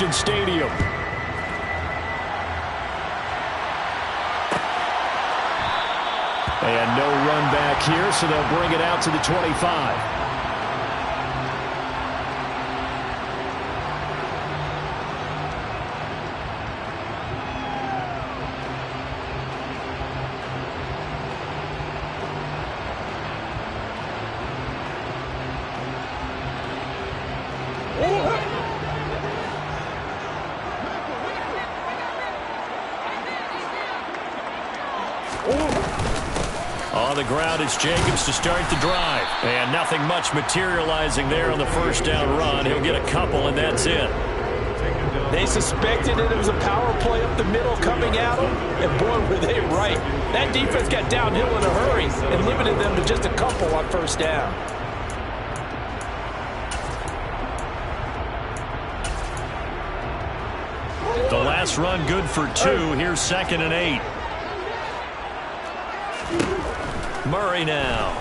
Allegiant Stadium. And no run back here, so they'll bring it out to the 25. On the ground, it's Jacobs to start the drive. And nothing much materializing there on the first down run. He'll get a couple, and that's it. They suspected it was a power play up the middle coming at them, and boy, were they right. That defense got downhill in a hurry and limited them to just a couple on first down. The last run good for 2. Here's 2nd and 8. Murray now.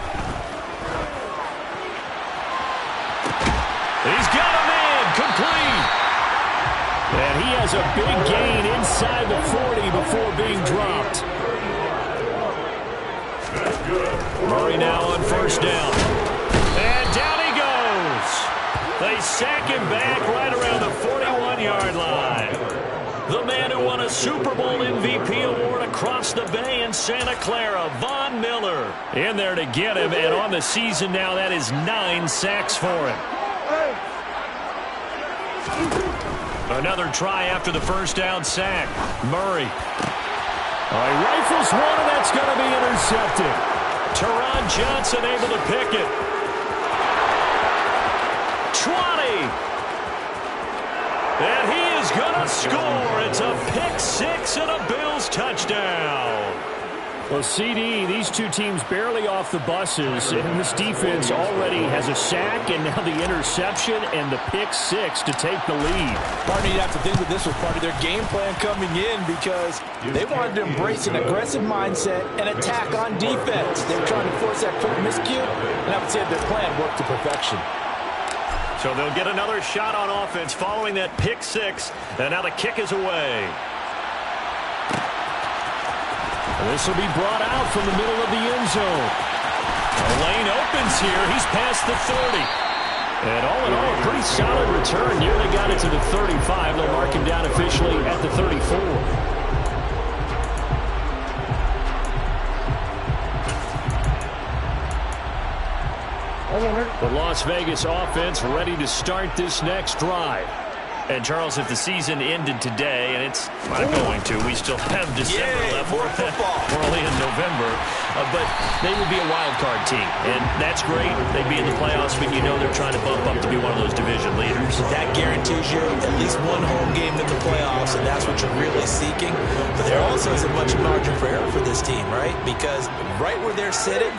He's got a man complete. And he has a big gain inside the 40 before being dropped. Murray now on first down. And down he goes. They sack him back right around the 41-yard line. The man who won a Super Bowl MVP award across the bay in Santa Clara, Von Miller, in there to get him. And on the season now, that is 9 sacks for him. Another try after the first down sack. Murray. He rifles one, and that's going to be intercepted. Teron Johnson able to pick it. 20. And he is going to score. It's a pick-6 and a Bills touchdown. Well, CD, these two teams barely off the buses, and this defense already has a sack and now the interception and the pick-6 to take the lead. Partner, you'd have to think that this was part of their game plan coming in because they wanted to embrace an aggressive mindset and attack on defense. They were trying to force that quick miscue, and I would say their plan worked to perfection. So they'll get another shot on offense following that pick-6, and now the kick is away. This will be brought out from the middle of the end zone. The lane opens here. He's past the 30. And all in all, a pretty solid return. Nearly got it to the 35. They'll mark him down officially at the 34. The Las Vegas offense ready to start this next drive. And, Charles, if the season ended today, and it's not going to, we still have December left. More football. We're only in November. But they would be a wild card team. And that's great. They'd be in the playoffs, but you know they're trying to bump up to be one of those division leaders. That guarantees you at least one home game in the playoffs, and that's what you're really seeking. But there also isn't much margin for error for this team, right? Because right where they're sitting,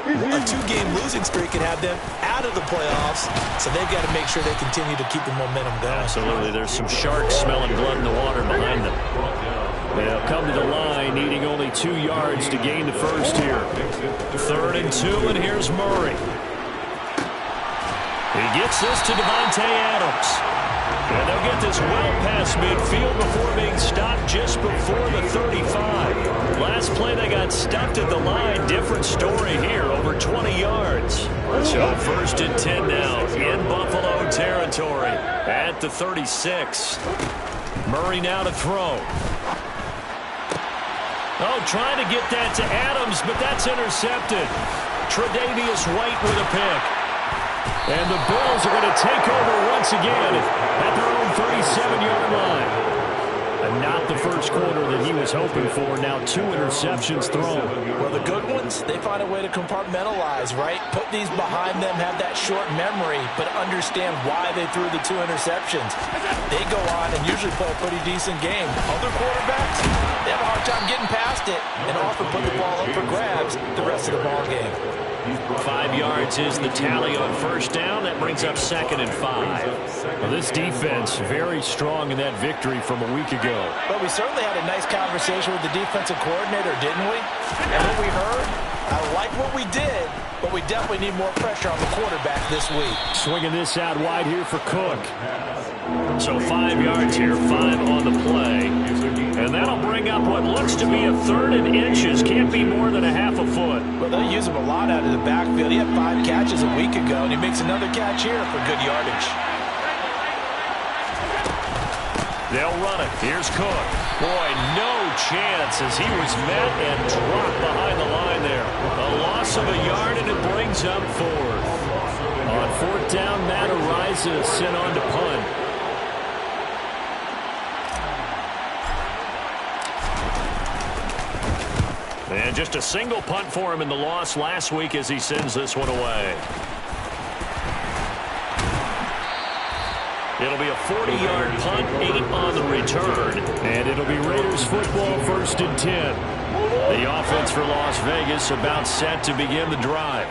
a 2-game losing streak could have them out of the playoffs, so they've got to make sure they continue to keep the momentum going. Absolutely. There's some sharks smelling blood in the water behind them. They'll come to the line, needing only 2 yards to gain the first here. 3rd and 2, and here's Murray. He gets this to Devontae Adams. And they'll get this well past midfield before being stopped just before the 35. Last play they got stuffed at the line. Different story here, over 20 yards. So 1st and 10 now in Buffalo territory at the 36. Murray now to throw. Trying to get that to Adams, but that's intercepted. Tre'Davious White with a pick. And the Bills are going to take over once again at their own 37-yard line. And not the first quarter that he was hoping for. Now 2 interceptions thrown. Well, the good ones, they find a way to compartmentalize, right? Put these behind them, have that short memory, but understand why they threw the 2 interceptions. They go on and usually play a pretty decent game. Other quarterbacks, they have a hard time getting past it and often put the ball up for grabs the rest of the ball game. 5 yards is the tally on first down. That brings up 2nd and 5. Well, this defense very strong in that victory from a week ago. But we certainly had a nice conversation with the defensive coordinator, didn't we? And what we heard, I like like what we did, but we definitely need more pressure on the quarterback this week. Swinging this out wide here for Cook. So 5 yards here, 5 on the play. And that'll bring up what looks to be a 3rd and inches. Can't be more than a half a foot. Well, they use him a lot out of the backfield. He had 5 catches a week ago, and he makes another catch here for good yardage. They'll run it. Here's Cook. Boy, no chance as he was met and dropped behind the line there. A loss of a yard, and it brings up 4th. On 4th down, Matt Ariza sent on to punt. And just a single punt for him in the loss last week as he sends this one away. It'll be a 40-yard punt, 8 on the return. And it'll be Raiders football, 1st and 10. The offense for Las Vegas about set to begin the drive.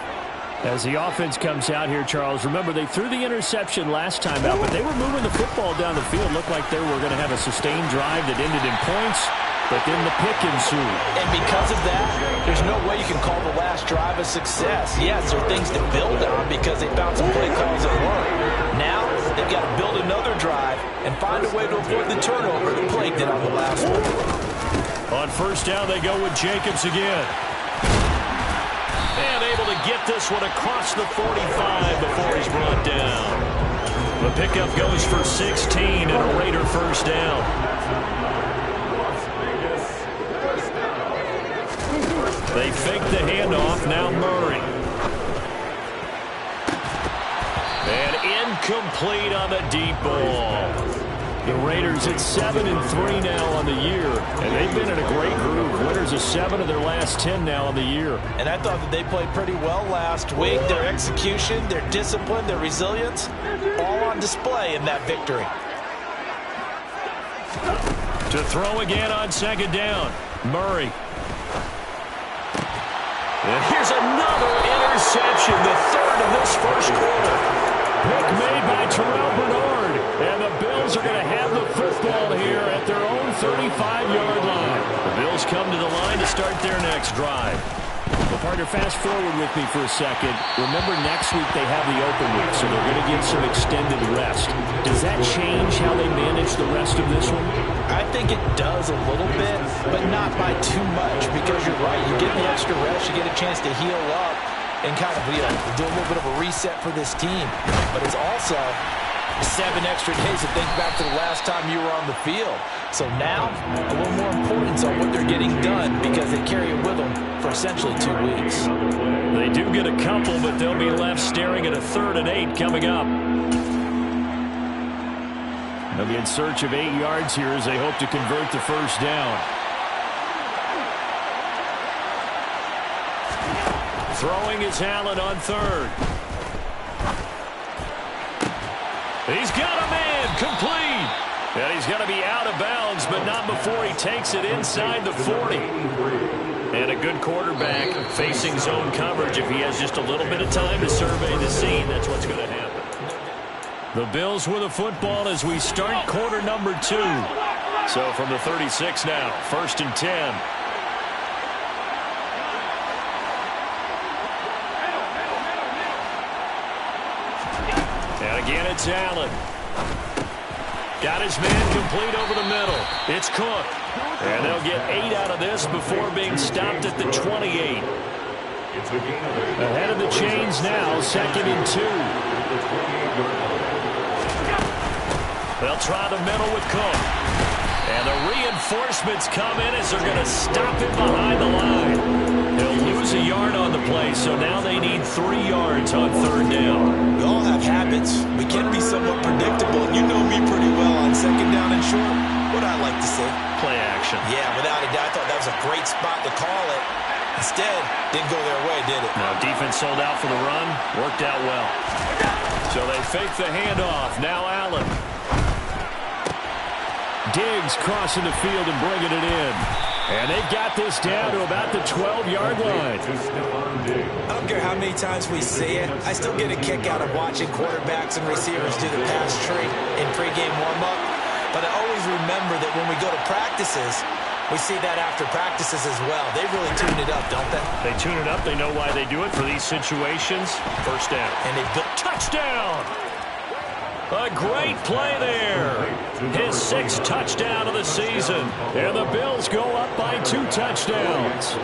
As the offense comes out here, Charles, remember they threw the interception last time out, but they were moving the football down the field. Looked like they were going to have a sustained drive that ended in points, but then the pick ensued. And because of that, there's no way you can call the last drive a success. Yes, there are things to build on because they found some play calls that work. Now, they've got to build another drive and find a way to avoid the turnover the play did on the last one. On 1st down, they go with Jacobs again. And able to get this one across the 45 before he's brought down. The pickup goes for 16 and a Raider 1st down. They fake the handoff. Now Murray. And incomplete on the deep ball. The Raiders at 7-3 now on the year, and they've been in a great groove. Winners of 7 of their last 10 now on the year. And I thought that they played pretty well last week. Their execution, their discipline, their resilience, all on display in that victory. To throw again on 2nd down, Murray. And here's another interception, the 3rd of this 1st quarter. Pick made by Terrell Bernard. And the Bills are going to have the football here at their own 35-yard line. The Bills come to the line to start their next drive. Well, partner, fast forward with me for a second. Remember, next week they have the open week, so they're going to get some extended rest. Does that change how they manage the rest of this one? I think it does a little bit, but not by too much, because you're right. You get the extra rest, you get a chance to heal up and kind of do a little bit of a reset for this team. But it's also 7 extra days to think back to the last time you were on the field. So now, a little more importance on what they're getting done because they carry it with them for essentially 2 weeks. They do get a couple, but they'll be left staring at a 3rd and 8 coming up. They'll be in search of 8 yards here as they hope to convert the 1st down. Throwing is Allen on 3rd. He's got a man, complete. And he's going to be out of bounds, but not before he takes it inside the 40. And a good quarterback facing zone coverage. If he has just a little bit of time to survey the scene, that's what's going to happen. The Bills with the football as we start quarter number 2. So from the 36 now, 1st and 10. And again, it's Allen. Got his man complete over the middle. It's Cook. And they'll get 8 out of this before being stopped at the 28. Ahead of the chains now, 2nd and 2. They'll try the middle with Cook. And the reinforcements come in as they're going to stop him behind the line. They'll lose a yard on the play, so now they need 3 yards on 3rd down. We all have habits. We can be somewhat predictable, and you know me pretty well on 2nd down and short. What I like to say? Play action. Yeah, without a doubt, I thought that was a great spot to call it. Instead, didn't go their way, did it? Now, defense sold out for the run. Worked out well. So they fake the handoff. Now Allen. Diggs crossing the field and bringing it in. And they've got this down to about the 12-yard line. I don't care how many times we see it. I still get a kick out of watching quarterbacks and receivers do the pass tree in pregame warm-up. But I always remember that when we go to practices, We see that after practices as well. They really tune it up, don't they? They tune it up. They know why they do it for these situations. First down. And they built touchdown. A great play there. His 6th touchdown of the season. And the Bills go up by 2 touchdowns.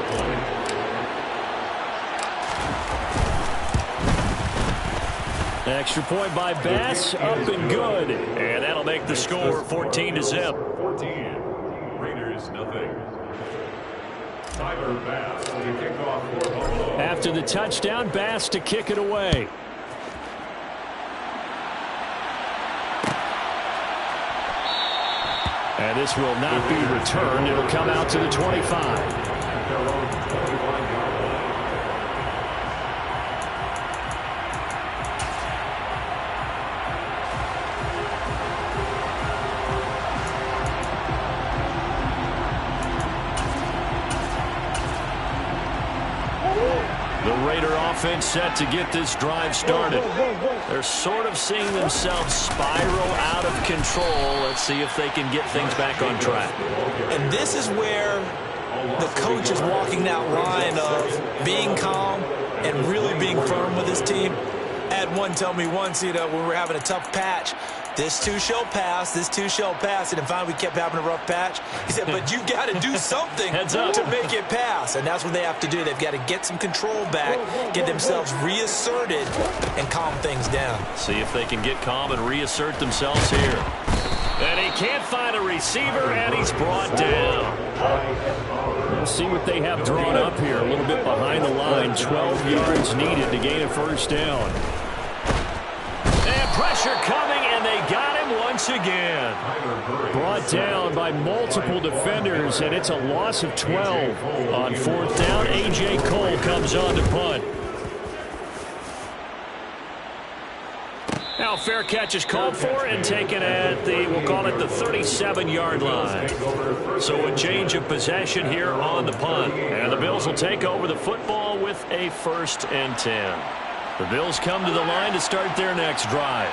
Extra point by Bass, up and good. And that'll make the score 14-0. 14. Raiders, nothing. Tyler Bass to kick off for Buffalo. After the touchdown, Bass to kick it away. And this will not be returned. It'll come out to the 25. The Raider offense set to get this drive started. They're sort of seeing themselves spiral out of control. Let's see if they can get things back on track. And this is where the coach is walking that line of being calm and really being firm with his team. I had one tell me once, when we were having a tough patch, this too shall pass, this too shall pass. And finally we kept having a rough patch. He said, but you got to do something to make it pass. And that's what they have to do. They've got to get some control back, get themselves reasserted, and calm things down. See if they can get calm and reassert themselves here. And he can't find a receiver, and he's brought down. We'll see what they have drawn up here. A little bit behind the line. 12 yards needed to gain a first down. And pressure coming, and they got him once again. Brought down by multiple defenders, and it's a loss of 12. On 4th down, A.J. Cole comes on to punt. Now fair catch is called for and taken at the, we'll call it the 37-yard line. So a change of possession here on the punt. And the Bills will take over the football with a 1st and 10. The Bills come to the line to start their next drive.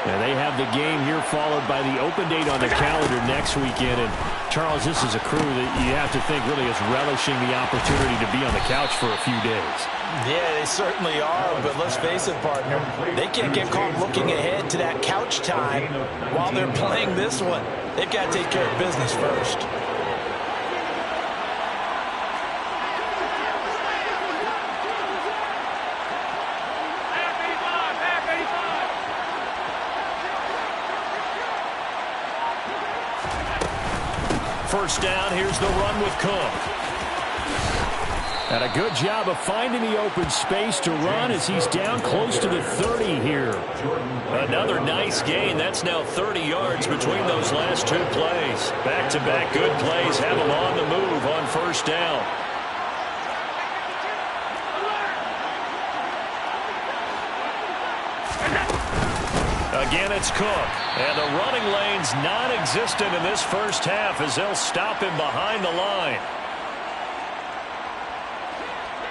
And they have the game here followed by the open date on the calendar next weekend. And Charles, this is a crew that you have to think really is relishing the opportunity to be on the couch for a few days. Yeah, they certainly are, but let's face it, partner, they can't get caught looking ahead to that couch time while they're playing this one. They've got to take care of business first. First down, here's the run with Cook. And a good job of finding the open space to run as he's down close to the 30 here. Another nice gain. That's now 30 yards between those last 2 plays. Back-to-back good plays have him on the move on first down. Again, it's Cook. And the running lane's non-existent in this first half as they'll stop him behind the line.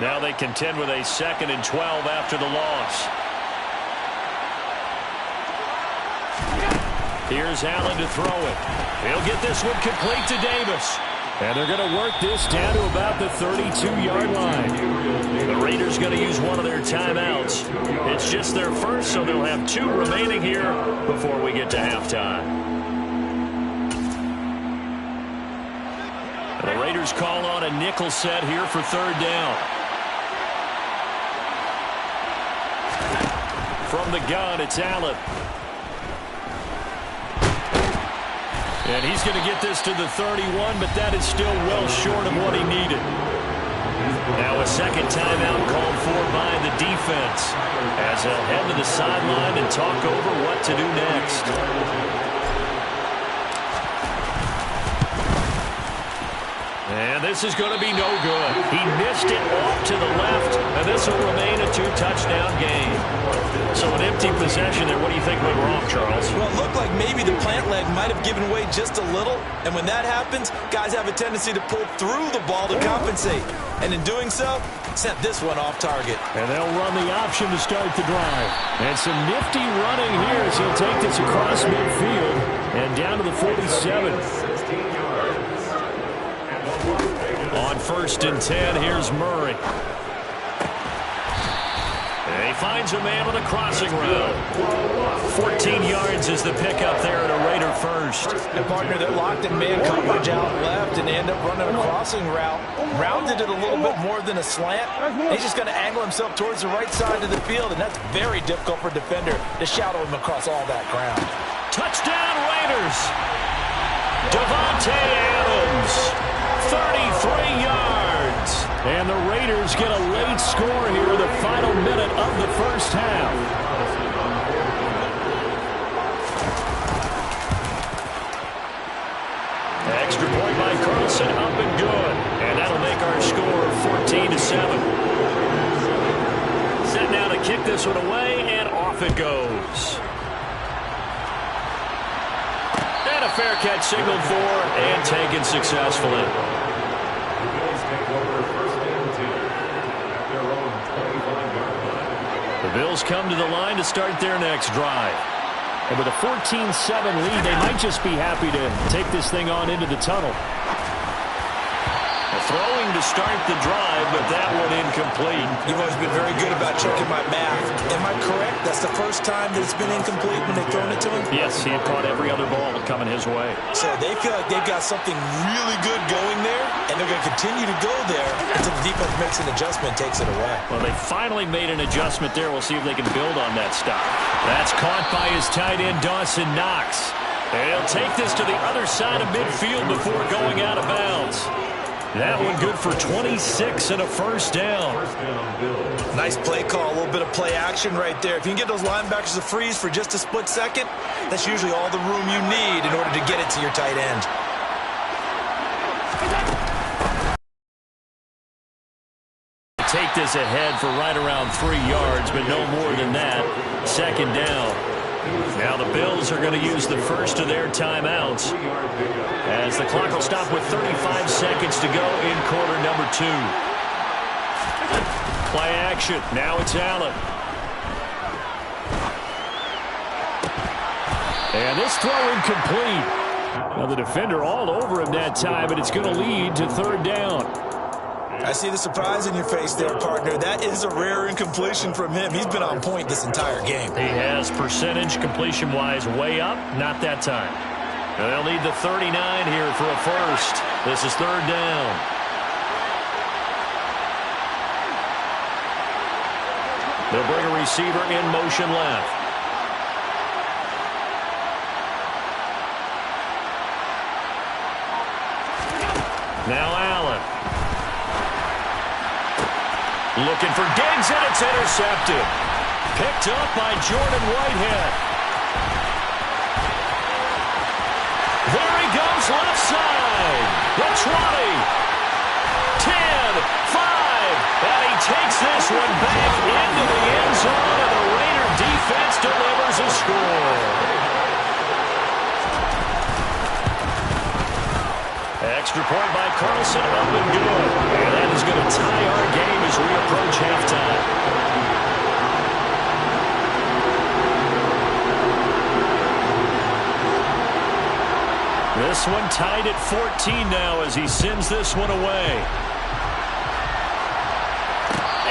Now they contend with a 2nd and 12 after the loss. Here's Allen to throw it. He'll get this one complete to Davis. And they're going to work this down to about the 32-yard line. The Raiders going to use one of their timeouts. It's just their first, so they'll have 2 remaining here before we get to halftime. The Raiders call on a nickel set here for 3rd down. From the gun, it's Allen. And he's going to get this to the 31, but that is still well short of what he needed. Now a 2nd timeout called for by the defense as they'll head to the sideline and talk over what to do next. And this is going to be no good. He missed it off to the left, and this will remain a 2-touchdown game. So an empty possession there. What do you think went wrong, Charles? Well, it looked like maybe the plant leg might have given way just a little. And when that happens, guys have a tendency to pull through the ball to compensate. And in doing so, sent this one off target. And they'll run the option to start the drive. And some nifty running here as he'll take this across midfield and down to the 47. 1st and 10. Here's Murray. And he finds a man with a crossing route. 14 yards is the pickup there at a Raider first. The partner that locked in man coverage out left and end up running a crossing route. Rounded it a little bit more than a slant. He's just going to angle himself towards the right side of the field, and that's very difficult for a defender to shadow him across all that ground. Touchdown Raiders. Davante Adams, 33 yards. And the Raiders get a late score here in the final minute of the first half. Extra point by Carlson, up and good. And that'll make our score 14-7. Set now to kick this one away, and off it goes. And a fair catch signaled for and taken successfully. The Bills take over 1st and 10 at their own 25-yard line. The Bills come to the line to start their next drive. And with a 14-7 lead, they might just be happy to take this thing on into the tunnel. Throwing to start the drive, but that one incomplete. You've always been very good about checking my math. Am I correct? That's the first time that it's been incomplete when they've thrown it to him? Yes, he had caught every other ball coming his way. So they feel like they've got something really good going there, and they're going to continue to go there until the defense makes an adjustment and takes it away. Well, they finally made an adjustment there. We'll see if they can build on that stop. That's caught by his tight end, Dawson Knox. And he'll take this to the other side of midfield before going out of bounds. That one good for 26 and a first down. Nice play call, a little bit of play action right there. If you can get those linebackers to freeze for just a split second, that's usually all the room you need in order to get it to your tight end. Take this ahead for right around 3 yards, but no more than that. 2nd down. Now the Bills are going to use the first of their timeouts as the clock will stop with 35 seconds to go in quarter number 2. Play action. Now it's Allen. And this throw incomplete. Now the defender all over him that time, but it's going to lead to 3rd down. I see the surprise in your face there, partner. That is a rare incompletion from him. He's been on point this entire game. He has percentage completion-wise way up. Not that time. Now they'll need the 39 here for a first. This is 3rd down. They'll bring a receiver in motion left. Now Allen. Looking for Diggs, and it's intercepted. Picked up by Jordan Whitehead. There he goes, left side. The 20. 10, 5. And he takes this one back into the end zone, and the Raider defense delivers a score. Extra point by Carlson, up and good. And that is going to tie our game as we approach halftime. This one tied at 14 now as he sends this one away.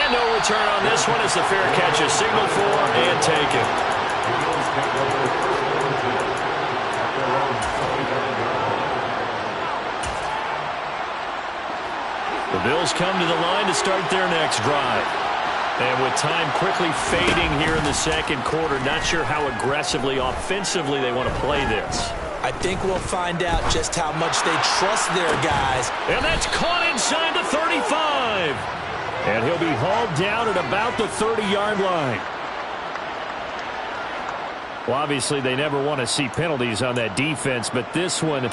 And no return on this one as the fair catch is signaled for and taken. The Bills come to the line to start their next drive. And with time quickly fading here in the 2nd quarter, not sure how aggressively, offensively they want to play this. I think we'll find out just how much they trust their guys. And that's caught inside the 35. And he'll be hauled down at about the 30-yard line. Well, obviously, they never want to see penalties on that defense, but this one a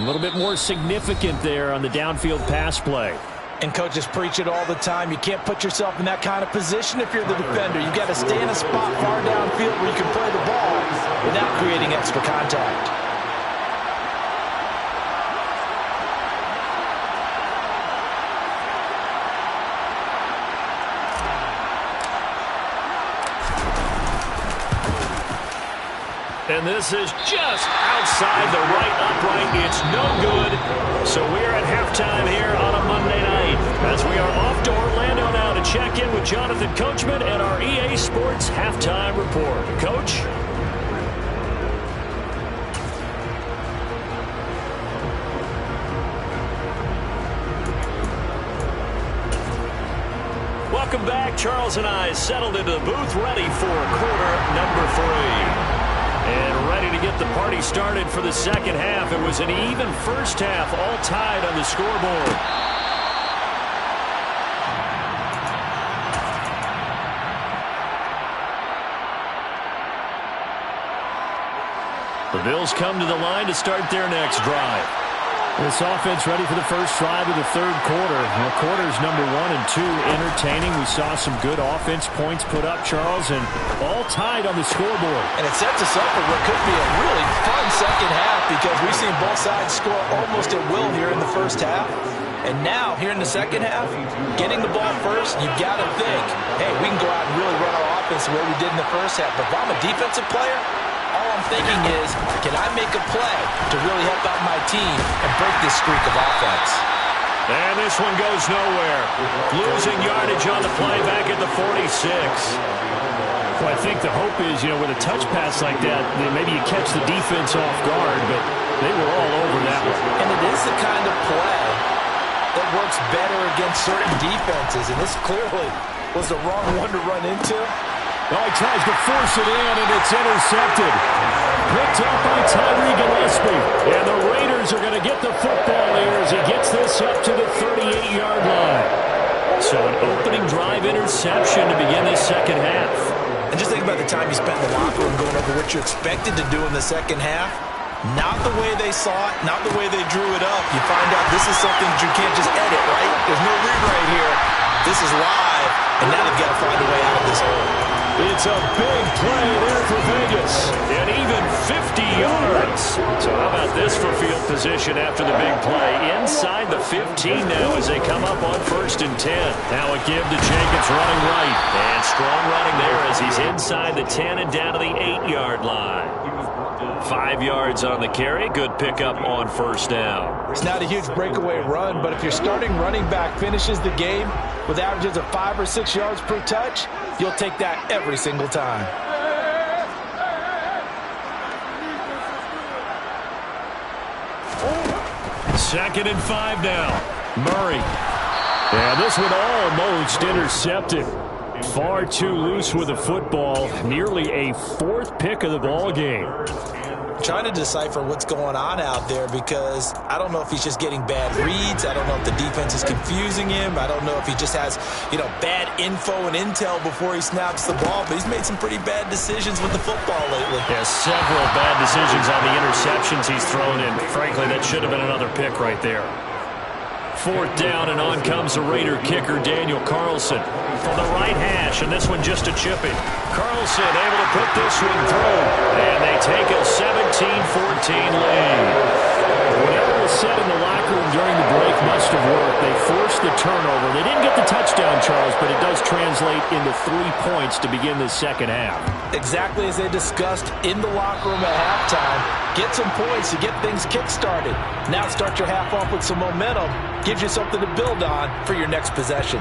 little bit more significant there on the downfield pass play. And coaches preach it all the time. You can't put yourself in that kind of position if you're the defender. You've got to stay in a spot far downfield where you can play the ball without creating extra contact. And this is just outside the right upright. It's no good. So we're at halftime here on a Monday night as we are off to Orlando now to check in with Jonathan Coachman and our EA Sports Halftime Report. Coach? Welcome back. Charles and I settled into the booth ready for quarter number 3. And ready to get the party started for the second half. It was an even first half, all tied on the scoreboard. The Bills come to the line to start their next drive. This offense ready for the first drive of the third quarter. Well, quarters number 1 and 2 entertaining. We saw some good offense points put up, Charles, and all tied on the scoreboard. And it sets us up for what could be a really fun second half because we've seen both sides score almost at will here in the first half. And now, here in the second half, getting the ball first, you've got to think, hey, we can go out and really run our offense the way we did in the first half. But if I'm a defensive player, all I'm thinking is, can I make a play to really help out my team and break this streak of offense? And this one goes nowhere. Losing yardage on the play back at the 46. Well, I think the hope is, with a touch pass like that, maybe you catch the defense off guard, but they were all over that one. And it is the kind of play that works better against certain defenses, and this clearly was the wrong one to run into. Oh, he tries to force it in, and it's intercepted. Picked up by Tyree Gillespie. And the Raiders are going to get the football here as he gets this up to the 38-yard line. So an opening drive interception to begin this second half. And just think about the time you spent in the locker room going over what you expected to do in the second half. Not the way they saw it, not the way they drew it up. You find out this is something that you can't just edit, right? There's no rewrite here. This is live, and now they've got to find a way out of this hole. It's a big play there for Vegas, and even 50 yards. So how about this for field position after the big play? Inside the 15 now as they come up on 1st and 10. Now a give to Jacobs running right. And strong running there as he's inside the 10 and down to the 8-yard line. 5 yards on the carry. Good pickup on 1st down. It's not a huge breakaway run, but if your starting running back finishes the game with averages of 5 or 6 yards per touch, you'll take that every single time. Second and 5 now. Murray. Yeah, this one almost intercepted. Far too loose with the football. Nearly a 4th pick of the ball game. Trying to decipher what's going on out there because I don't know if he's just getting bad reads. I don't know if the defense is confusing him. I don't know if he just has, bad info and intel before he snaps the ball. But he's made some pretty bad decisions with the football lately. Yeah, several bad decisions on the interceptions he's thrown in. Frankly, that should have been another pick right there. 4th down, and on comes the Raider kicker, Daniel Carlson. From the right hash, and this one just a chip in. Carlson able to put this one through, and they take a 17-14 lead. Whatever was said in the locker room during the break must have worked. They forced the turnover. They didn't get the touchdown, Charles, but it does translate into 3 points to begin the second half. Exactly as they discussed in the locker room at halftime. Get some points to get things kick-started. Now start your half off with some momentum. Gives you something to build on for your next possession.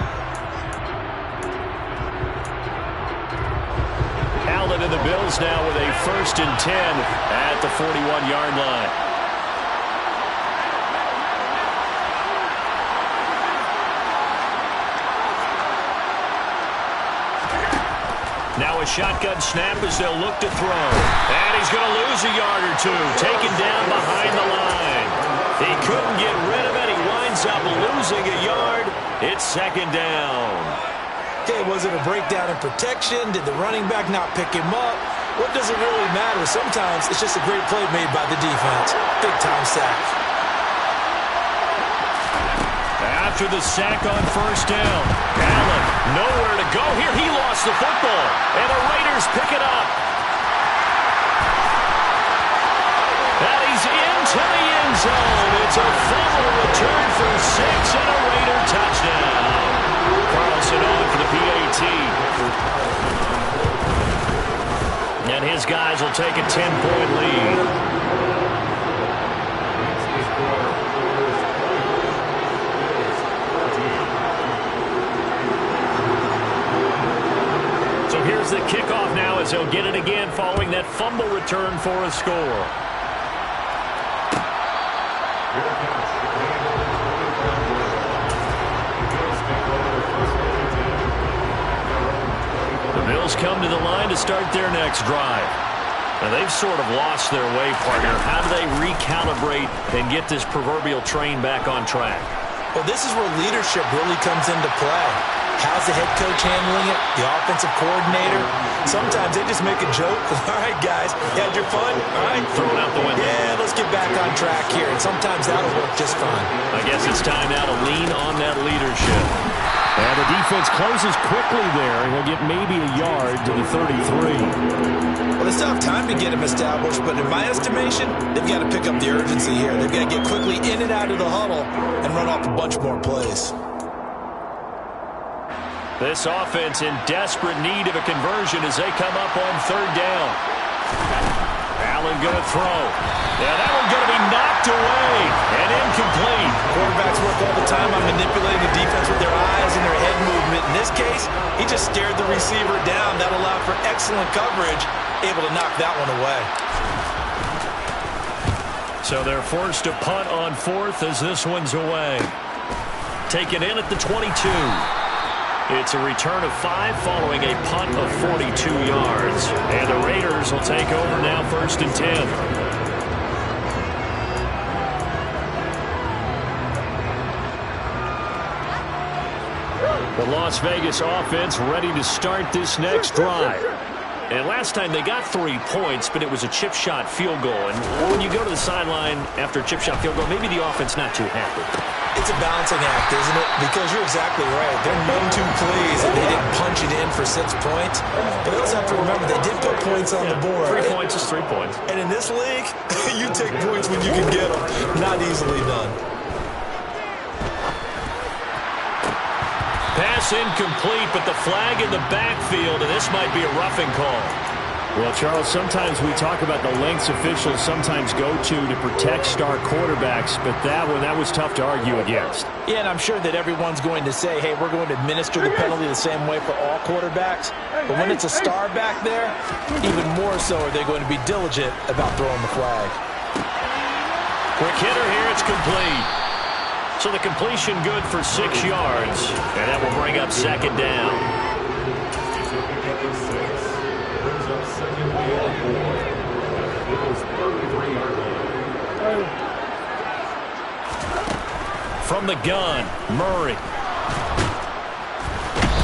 Allen and the Bills now with a 1st and 10 at the 41-yard line. Now a shotgun snap as they'll look to throw. And he's going to lose a yard or two. Taken down behind the line. He couldn't get rid of it. He winds up losing a yard. It's 2nd down. Okay, was it a breakdown in protection? Did the running back not pick him up? What does it really matter? Sometimes it's just a great play made by the defense. Big-time sack. After the sack on 1st down, Allen nowhere to go here. He lost the football, and the Raiders pick it up. And he's into the end zone. It's a fumble return for 6 and a Raider touchdown. Carlson on for the PAT. And his guys will take a 10-point lead. the kickoff now as he'll get it again following that fumble return for a score. The Bills come to the line to start their next drive. Now, they've sort of lost their way, partner. How do they recalibrate and get this proverbial train back on track? Well, this is where leadership really comes into play. How's the head coach handling it? The offensive coordinator? Sometimes they just make a joke. All right, guys, you had your fun? All right. Throw it out the window. Yeah, let's get back on track here. And sometimes that'll work just fine. I guess it's time now to lean on that leadership. And the defense closes quickly there. He'll get maybe a yard to the 33. Well, they still have time to get him established, but in my estimation, they've got to pick up the urgency here. They've got to get quickly in and out of the huddle and run off a bunch more plays. This offense in desperate need of a conversion as they come up on third down. Allen going to throw. Yeah, that one's going to be knocked away and incomplete. Quarterbacks work all the time on manipulating the defense with their eyes and their head movement. In this case, he just stared the receiver down. That allowed for excellent coverage, able to knock that one away. So they're forced to punt on fourth as this one's away. Taken in at the 22. It's a return of 5 following a punt of 42 yards. And the Raiders will take over now, 1st and 10. The Las Vegas offense ready to start this next drive. And last time they got 3 points, but it was a chip shot field goal. And when you go to the sideline after a chip shot field goal, maybe the offense not too happy. It's a balancing act, isn't it? Because you're exactly right. They're none too pleased that they didn't punch it in for 6 points. But they also have to remember they did put points on the board. 3 points is 3 points. And in this league, you take points when you can get them. Not easily done. Pass incomplete, but the flag in the backfield, and this might be a roughing call. Well, Charles, sometimes we talk about the lengths officials sometimes go to protect star quarterbacks, but that was tough to argue against. Yeah, and I'm sure that everyone's going to say, hey, we're going to administer the penalty the same way for all quarterbacks. But when it's a star back there, even more so are they going to be diligent about throwing the flag. Quick hitter here, it's complete. So the completion good for 6 yards, and that will bring up 2nd down. From the gun, Murray.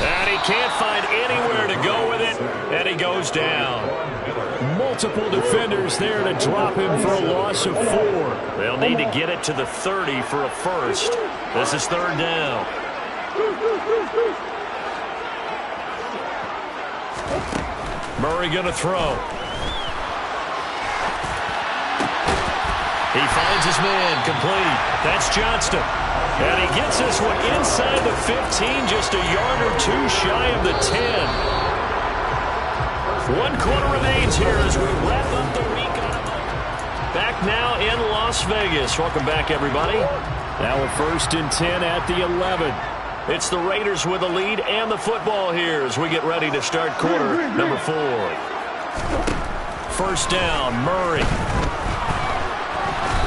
And he can't find anywhere to go with it, and he goes down. Multiple defenders there to drop him for a loss of 4. They'll need to get it to the 30 for a first. This is 3rd down. Murray going to throw. He finds his man, complete. That's Johnston. And he gets this one inside the 15, just a yard or 2 shy of the 10. 1 quarter remains here as we wrap up the week. Back now in Las Vegas. Welcome back, everybody. Now a 1st and 10 at the 11. It's the Raiders with the lead and the football here as we get ready to start quarter number 4. 1st down, Murray.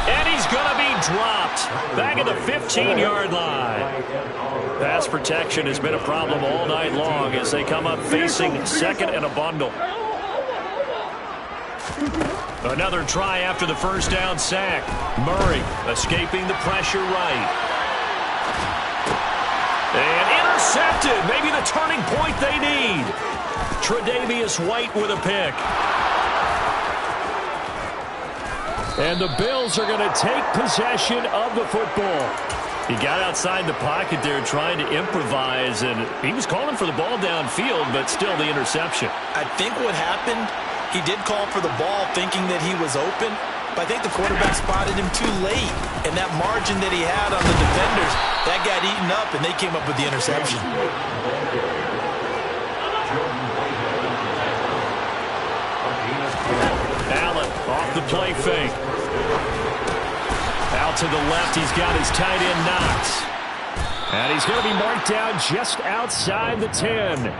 And he's going to be dropped back at the 15-yard line. Pass protection has been a problem all night long as they come up facing 2nd and a bundle. Another try after the 1st down sack. Murray escaping the pressure right. And intercepted. Maybe the turning point they need. Tre'Davious White with a pick. And the Bills are going to take possession of the football. He got outside the pocket there trying to improvise, and he was calling for the ball downfield, but still the interception. I think what happened, he did call for the ball thinking that he was open, but I think the quarterback spotted him too late. And that margin that he had on the defenders, that got eaten up, and they came up with the interception. Allen off the play fake. Out to the left, he's got his tight end Knox. And he's going to be marked down just outside the 10.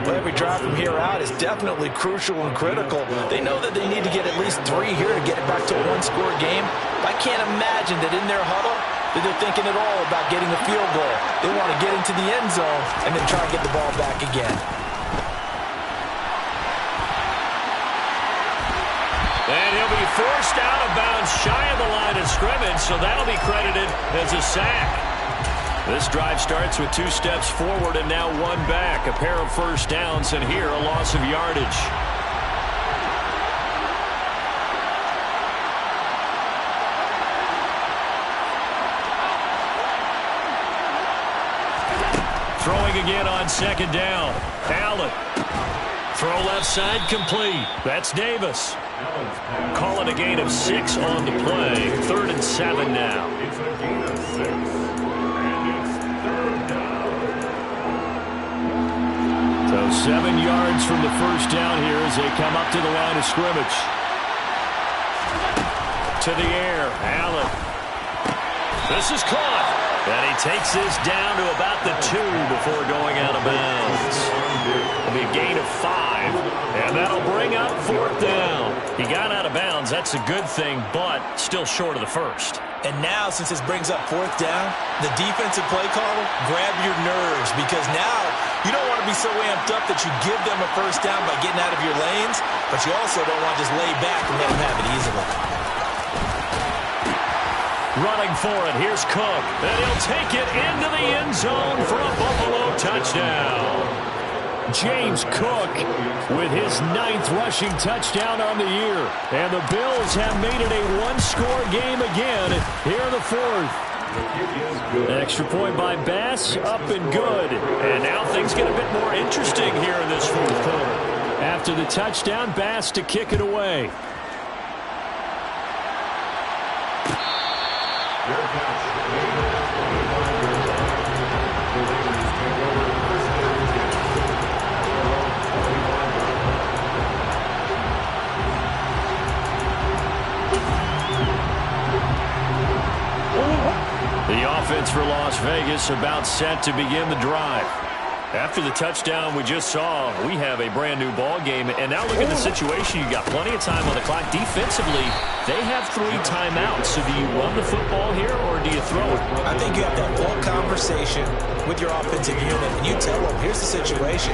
Well, every drive from here out is definitely crucial and critical. They know that they need to get at least 3 here to get it back to a one-score game. I can't imagine that in their huddle that they're thinking at all about getting a field goal. They want to get into the end zone and then try to get the ball back again. And he'll be forced out of bounds shy of the line of scrimmage, so that'll be credited as a sack. This drive starts with 2 steps forward and now 1 back. A pair of first downs, and here a loss of yardage. Throwing again on 2nd down. Allen. Throw left side complete. That's Davis. Calling a gain of 6 on the play. 3rd and 7 now. It's a gain of 6. And it's 3rd down. So 7 yards from the first down here as they come up to the line of scrimmage. To the air. Allen. This is caught. And he takes this down to about the 2 before going out of bounds. It'll be a gain of 5, and that'll bring up 4th down. He got out of bounds. That's a good thing, but still short of the first. And now, since this brings up 4th down, the defensive play caller, grab your nerves, because now you don't want to be so amped up that you give them a first down by getting out of your lanes, but you also don't want to just lay back and let them have it easily. Running for it, here's Cook, and he'll take it into the end zone for a Buffalo touchdown. James Cook with his 9th rushing touchdown on the year. And the Bills have made it a one-score game again here in the 4th. An extra point by Bass, up and good. And now things get a bit more interesting here in this 4th quarter. After the touchdown, Bass to kick it away. The offense for Las Vegas about set to begin the drive. After the touchdown we just saw, we have a brand new ball game. And now look at the situation. You got plenty of time on the clock. Defensively, they have 3 timeouts. So do you run the football here or do you throw it? I think you have that full conversation with your offensive unit, and you tell them, here's the situation.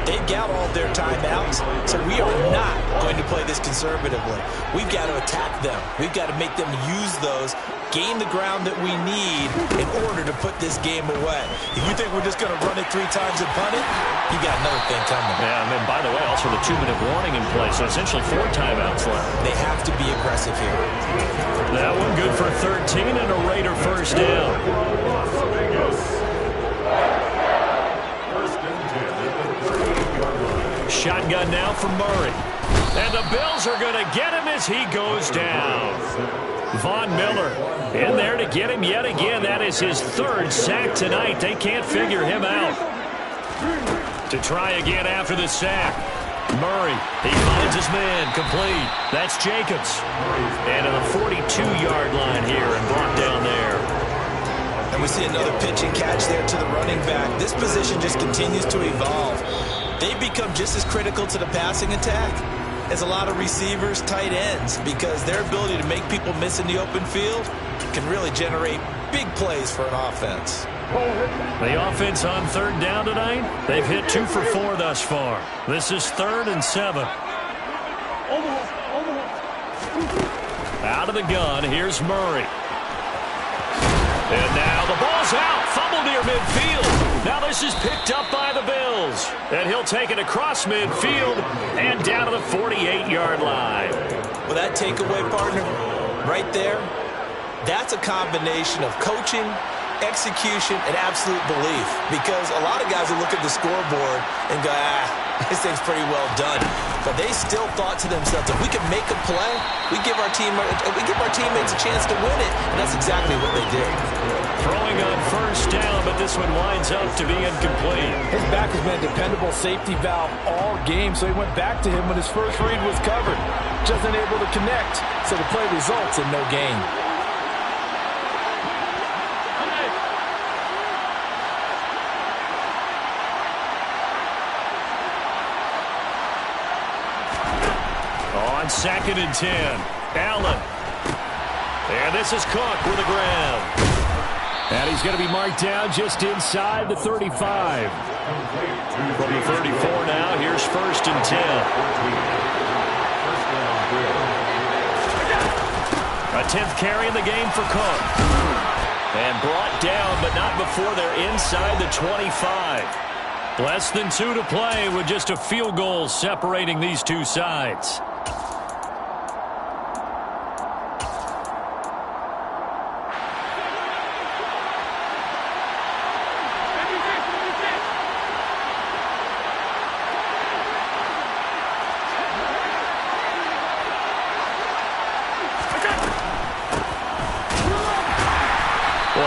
They've got all their timeouts, so we are not going to play this conservatively. We've got to attack them. We've got to make them use those, gain the ground that we need in order to put this game away. If you think we're just going to run it 3 times and punt it, you got another thing coming. Yeah, and then, by the way, also the 2-minute warning in place, so essentially 4 timeouts left. They have to be aggressive here. That one good for 13 and a Raider first down. Shotgun now from Murray. And the Bills are going to get him as he goes down. Von Miller in there to get him yet again. That is his 3rd sack tonight. They can't figure him out. To try again after the sack. Murray, he finds his man, complete. That's Jacobs. And to the 42-yard line here and brought down there. And we see another pitch and catch there to the running back. This position just continues to evolve. They become just as critical to the passing attack as a lot of receivers, tight ends, because their ability to make people miss in the open field can really generate big plays for an offense. The offense on 3rd down tonight, they've hit 2 for 4 thus far. This is 3rd and 7. Out of the gun, here's Murray. And now the ball's out. Fumble near midfield. Now this is picked up by the Bills. And he'll take it across midfield and down to the 48-yard line. Well, that takeaway, partner, right there, that's a combination of coaching, execution, and absolute belief. Because a lot of guys will look at the scoreboard and go, this thing's pretty well done. But they still thought to themselves, if we can make a play, we give our teammates a chance to win it. And that's exactly what they did. Throwing on first down, but this one winds up to be incomplete. His back has been a dependable safety valve all game, so he went back to him when his first read was covered. Just unable to connect, so the play results in no gain. on 2nd and 10. Allen. And this is Cook with a grab. And he's going to be marked down just inside the 35. From the 34 now, here's 1st and 10. A 10th carry in the game for Cook. And brought down, but not before they're inside the 25. Less than 2 to play with just a field goal separating these two sides.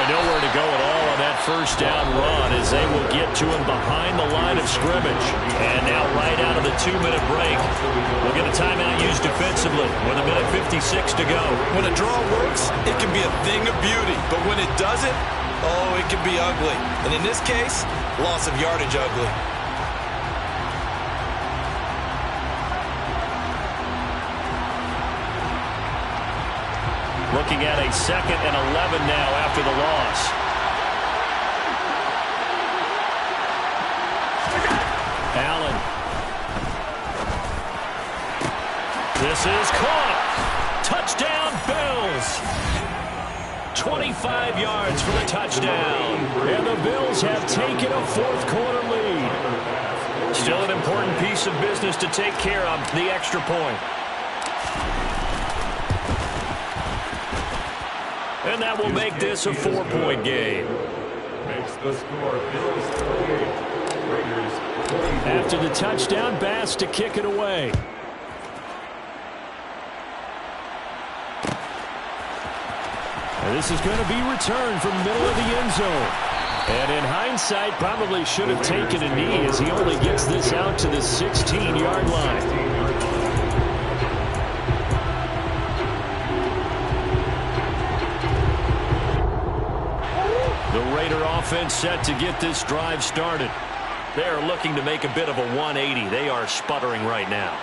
Nowhere to go at all on that first down run as they will get to him behind the line of scrimmage. And now right out of the 2-minute break, we'll get a timeout used defensively with 1:56 to go. When a draw works, it can be a thing of beauty. But when it doesn't, oh, it can be ugly. And in this case, loss of yardage ugly. Looking at a 2nd and 11 now after the loss. Allen. This is caught. Touchdown, Bills. 25 yards for the touchdown. And the Bills have taken a fourth-quarter lead. Still an important piece of business to take care of, the extra point. And that will make this a 4-point game. Makes the score Bills 38, Raiders 44. After the touchdown, Bass to kick it away. And this is going to be returned from the middle of the end zone. And in hindsight, probably should have taken a knee as he only gets this out to the 16-yard line. The Raider offense set to get this drive started. They're looking to make a bit of a 180. They are sputtering right now.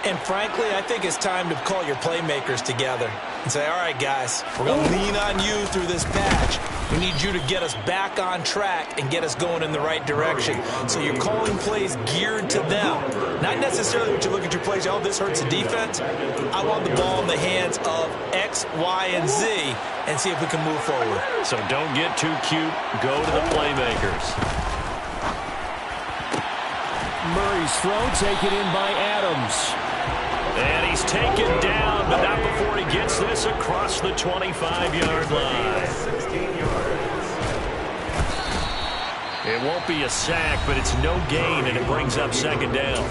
And frankly, I think it's time to call your playmakers together and say, all right, guys, we're going to lean on you through this patch. We need you to get us back on track and get us going in the right direction. So you're calling plays geared to them. Not necessarily what you look at your plays, oh, this hurts the defense. I want the ball in the hands of X, Y, and Z and see if we can move forward. So don't get too cute. Go to the playmakers. Murray's throw taken in by Adams. And he's taken down, but not before he gets this across the 25-yard line. 16 yards. It won't be a sack, but it's no gain, and it brings up 2nd down.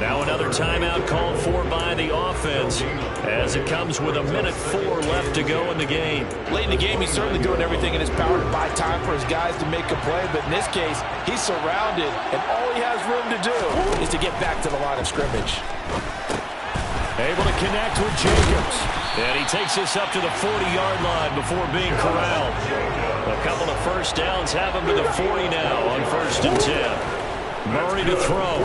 Now another timeout called for by the offense as it comes with 1:04 left to go in the game. Late in the game, he's certainly doing everything in his power to buy time for his guys to make a play. But in this case, he's surrounded, and all he has room to do is to get back to the line of scrimmage. Able to connect with Jacobs. And he takes this up to the 40-yard line before being corralled. A couple of first downs have him to the 40 now on 1st and 10. Murray to throw.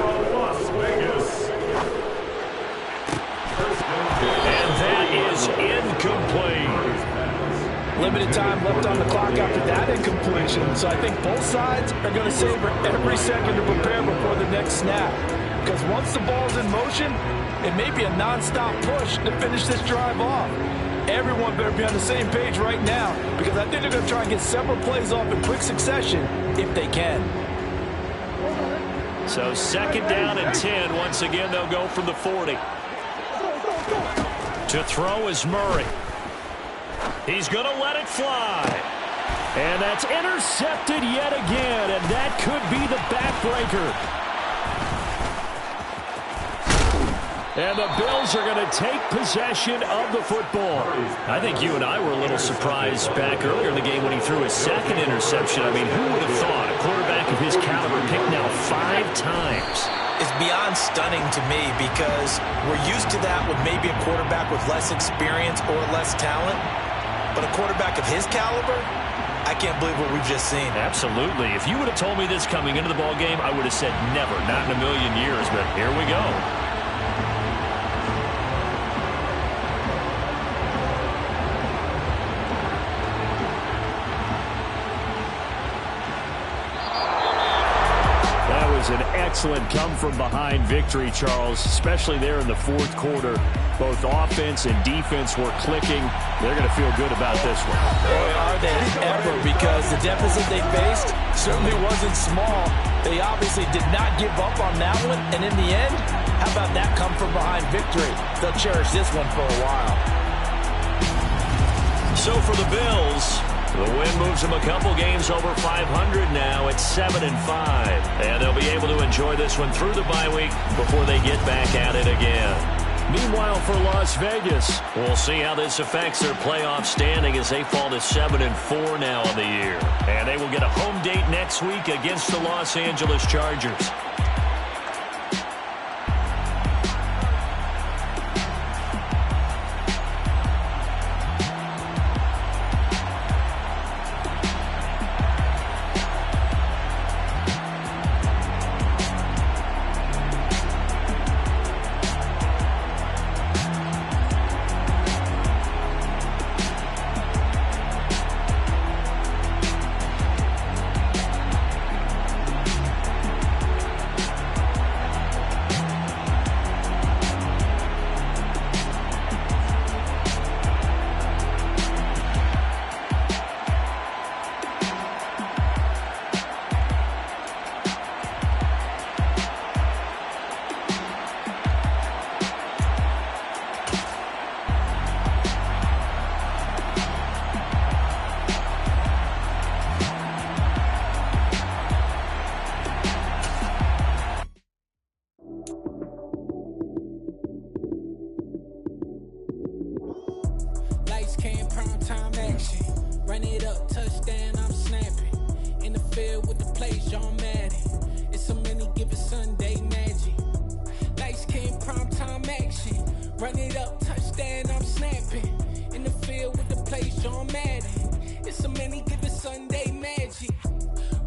And that is incomplete. Limited time left on the clock after that incompletion. So I think both sides are going to savor every second to prepare before the next snap. Because once the ball's in motion, it may be a non-stop push to finish this drive off. Everyone better be on the same page right now, because I think they're going to try and get several plays off in quick succession if they can. So 2nd down and 10. Once again, they'll go from the 40. To throw is Murray. He's going to let it fly. And that's intercepted yet again, and that could be the backbreaker. And the Bills are going to take possession of the football. I think you and I were a little surprised back earlier in the game when he threw his 2nd interception. I mean, who would have thought a quarterback of his caliber picked now 5 times? It's beyond stunning to me because we're used to that with maybe a quarterback with less experience or less talent. But a quarterback of his caliber, I can't believe what we've just seen. Absolutely. If you would have told me this coming into the ball game, I would have said never, not in a million years. But here we go. was an excellent come-from-behind victory, Charles, especially there in the fourth quarter. Both offense and defense were clicking. They're going to feel good about this one. Boy, are they ever, because the deficit they faced certainly wasn't small. They obviously did not give up on that one, and in the end, how about that come-from-behind victory? They'll cherish this one for a while. So for the Bills, the win moves them a couple games over 500 now at 7-5. And they'll be able to enjoy this one through the bye week before they get back at it again. Meanwhile, for Las Vegas, we'll see how this affects their playoff standing as they fall to 7-4 now on the year. And they will get a home date next week against the Los Angeles Chargers. Run it up, touchdown, I'm snapping. In the field with the plays, John Madden. It's a many given Sunday magic. Lights came prime time action. Run it up, touchdown, I'm snapping. In the field with the plays, John Madden. It's a many given Sunday magic.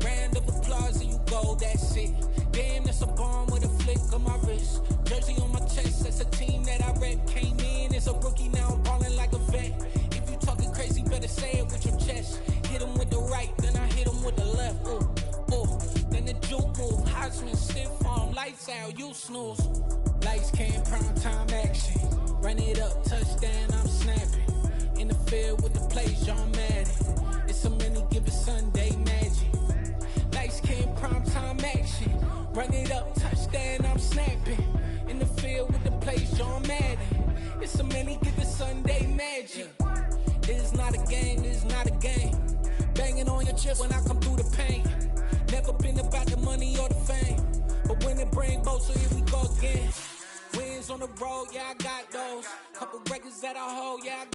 Round of applause and you go, that's it. Damn, that's a bomb with a flick on my wrist. Jersey on my chest, that's a team that I rep. Came in as a rookie, now I'm balling like a vet. If you talking crazy, better say it with your chest. Hit him with the right, then I hit him with the left. Ooh, ooh. Then the juke move, Heisman, stiff arm, lights out, you snooze. Lights came, prime time action. Run it up, touchdown, I'm snapping. In the field with the plays, John Madden. It's a many given Sunday magic. Lights came, prime time action. Run it up, touchdown, I'm snapping. In the field with the plays, John Madden. It's a many given Sunday magic. This is not a game, this is not a game. Banging on your chest when I come through the pain. Never been about the money or the fame. But when it bring both, so here we go again. Wins on the road, yeah, I got those. Couple records that I hold, yeah, I